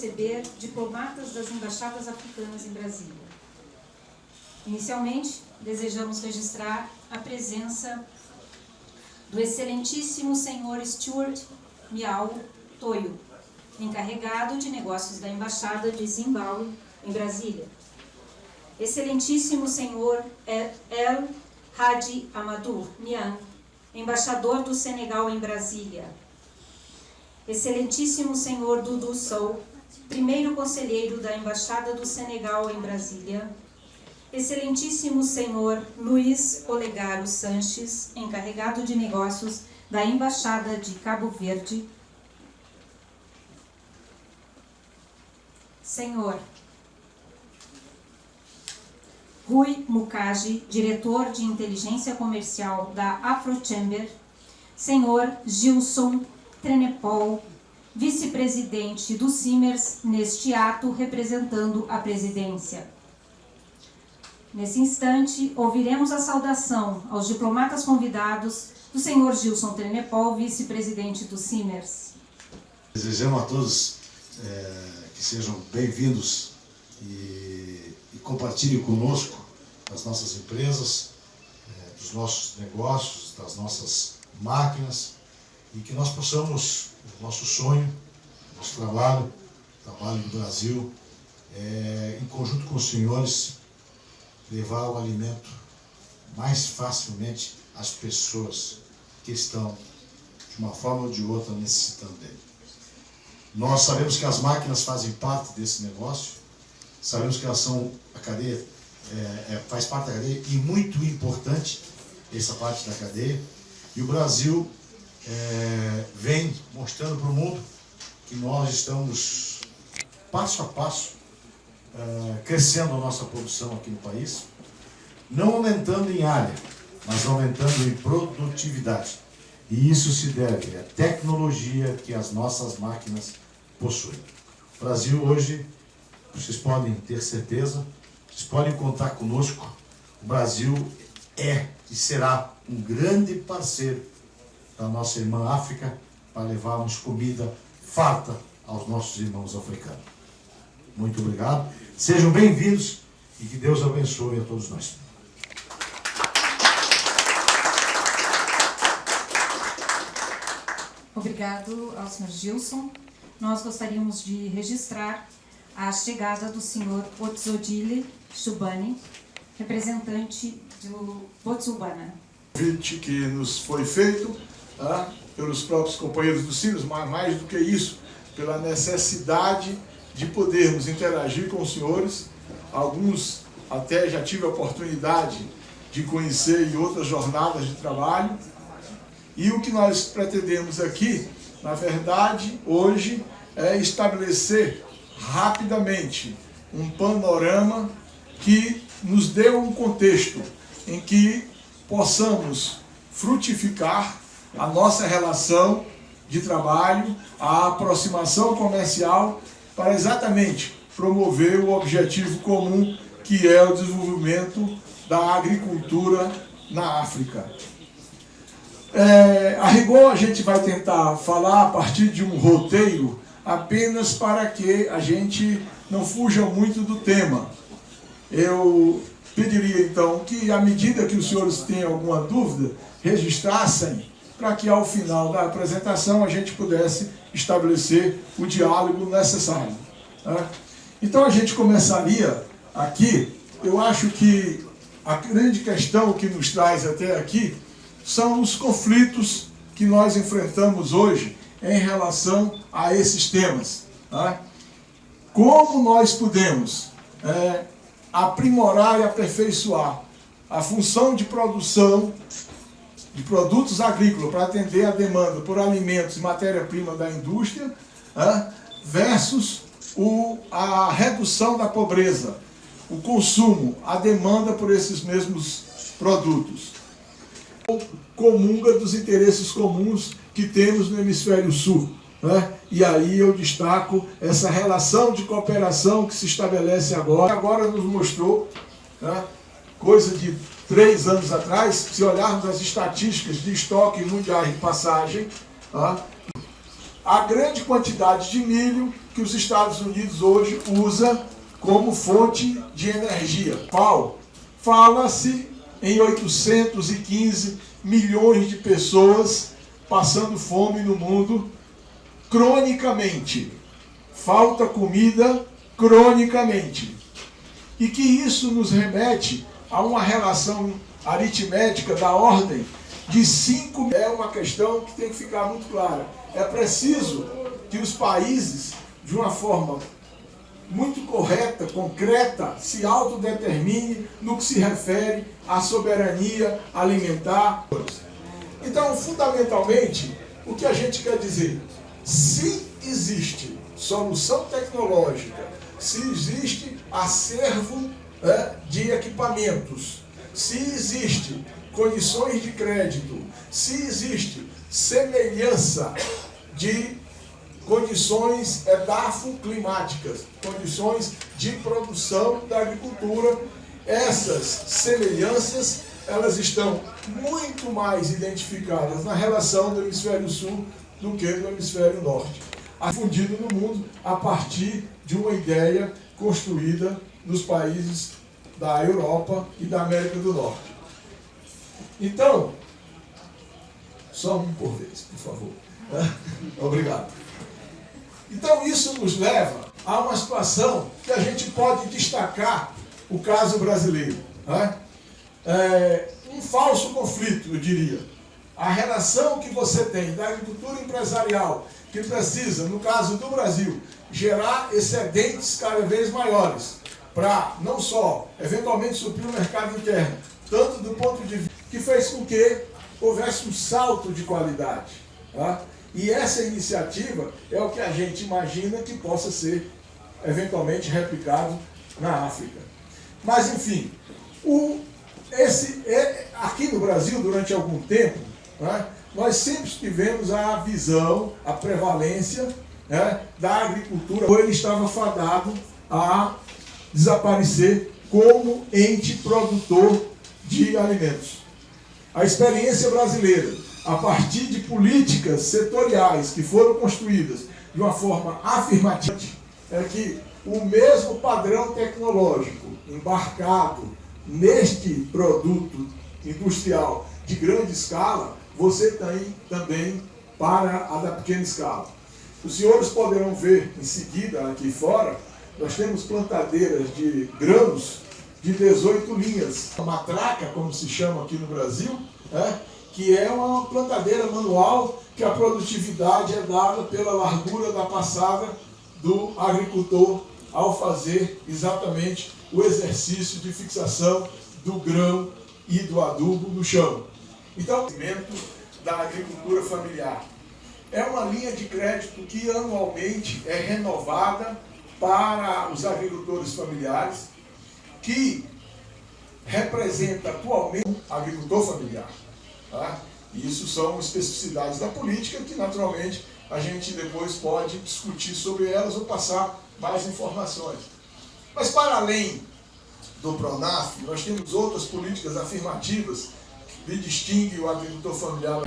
receber diplomatas das embaixadas africanas em Brasília. Inicialmente, desejamos registrar a presença do excelentíssimo senhor Stuart Miao Toyo, encarregado de negócios da Embaixada de Zimbábue em Brasília. Excelentíssimo senhor El Hadi Amadou Niang, embaixador do Senegal em Brasília. Excelentíssimo senhor Dudu Sow, primeiro conselheiro da Embaixada do Senegal em Brasília. Excelentíssimo senhor Luiz Olegaro Sanches, encarregado de negócios da Embaixada de Cabo Verde. Senhor Rui Mukaji, diretor de inteligência comercial da Afrochamber. Senhor Gilson Trenepol, vice-presidente do Simers, neste ato representando a presidência. Nesse instante, ouviremos a saudação aos diplomatas convidados do senhor Gilson Trenepol, vice-presidente do Simers. Desejamos a todos que sejam bem-vindos e compartilhem conosco as nossas empresas, dos nossos negócios, das nossas máquinas, e que nós possamos, o nosso sonho, nosso trabalho, o trabalho do Brasil, em conjunto com os senhores, levar o alimento mais facilmente às pessoas que estão, de uma forma ou de outra, necessitando dele. Nós sabemos que as máquinas fazem parte desse negócio, sabemos que elas são a cadeia, faz parte da cadeia, e muito importante essa parte da cadeia, e o Brasil vem mostrando para o mundo que nós estamos, passo a passo, crescendo a nossa produção aqui no país, não aumentando em área, mas aumentando em produtividade. E isso se deve à tecnologia que as nossas máquinas possuem. O Brasil hoje, vocês podem ter certeza, vocês podem contar conosco, o Brasil é e será um grande parceiro da nossa irmã África para levarmos comida farta aos nossos irmãos africanos. Muito obrigado, sejam bem-vindos e que Deus abençoe a todos nós. Obrigado ao senhor Gilson. Nós gostaríamos de registrar a chegada do senhor Otzodile Shubani, representante do Botswana. O convite que nos foi feito pelos próprios companheiros do Simers, mas mais do que isso, pela necessidade de podermos interagir com os senhores. Alguns até já tive a oportunidade de conhecer em outras jornadas de trabalho. E o que nós pretendemos aqui, na verdade, hoje, é estabelecer rapidamente um panorama que nos dê um contexto em que possamos frutificar a nossa relação de trabalho, a aproximação comercial, para exatamente promover o objetivo comum, que é o desenvolvimento da agricultura na África. A rigor, a gente vai tentar falar a partir de um roteiro, apenas para que a gente não fuja muito do tema. Eu pediria, então, que, à medida que os senhores têm alguma dúvida, registrassem, para que, ao final da apresentação, a gente pudesse estabelecer o diálogo necessário. Então, a gente começaria aqui. Eu acho que a grande questão que nos traz até aqui são os conflitos que nós enfrentamos hoje em relação a esses temas. Como nós podemos aprimorar e aperfeiçoar a função de produção de produtos agrícolas para atender a demanda por alimentos e matéria-prima da indústria, versus a redução da pobreza, o consumo, a demanda por esses mesmos produtos. Comunga dos interesses comuns que temos no hemisfério sul. E aí eu destaco essa relação de cooperação que se estabelece agora. Agora nos mostrou, coisa de 3 anos atrás, se olharmos as estatísticas de estoque mundiais de passagem, a grande quantidade de milho que os Estados Unidos hoje usa como fonte de energia. Fala-se em 815 milhões de pessoas passando fome no mundo cronicamente. Falta comida cronicamente. E que isso nos remete a uma relação aritmética da ordem de 5. É uma questão que tem que ficar muito clara. É preciso que os países, de uma forma muito correta, concreta, se autodetermine no que se refere à soberania alimentar. Então, fundamentalmente, o que a gente quer dizer? Se existe solução tecnológica, se existe acervo de equipamentos, se existe condições de crédito, se existe semelhança de condições edafoclimáticas, condições de produção da agricultura, essas semelhanças elas estão muito mais identificadas na relação do hemisfério sul do que do hemisfério norte, difundido no mundo a partir de uma ideia construída nos países da Europa e da América do Norte. Então, só um por vez, por favor. Obrigado. Então, isso nos leva a uma situação que a gente pode destacar o caso brasileiro. Um falso conflito, eu diria. A relação que você tem da agricultura empresarial, que precisa, no caso do Brasil, gerar excedentes cada vez maiores, para não só, eventualmente, suprir o mercado interno, tanto do ponto de vista que fez com que houvesse um salto de qualidade. E essa iniciativa é o que a gente imagina que possa ser, eventualmente, replicado na África. Mas, enfim, aqui no Brasil, durante algum tempo, nós sempre tivemos a visão, a prevalência da agricultura. Ele estava fadado a desaparecer como ente produtor de alimentos. A experiência brasileira, a partir de políticas setoriais que foram construídas de uma forma afirmativa, é que o mesmo padrão tecnológico embarcado neste produto industrial de grande escala, você tem também para a da pequena escala. Os senhores poderão ver em seguida aqui fora, nós temos plantadeiras de grãos de 18 linhas. A matraca, como se chama aqui no Brasil, que é uma plantadeira manual que a produtividade é dada pela largura da passada do agricultor ao fazer exatamente o exercício de fixação do grão e do adubo no chão. Então, o crescimento da agricultura familiar é uma linha de crédito que anualmente é renovada para os agricultores familiares, que representa atualmente o agricultor familiar. Isso são especificidades da política que, naturalmente, a gente depois pode discutir sobre elas ou passar mais informações. Mas, para além do PRONAF, nós temos outras políticas afirmativas que distinguem o agricultor familiar.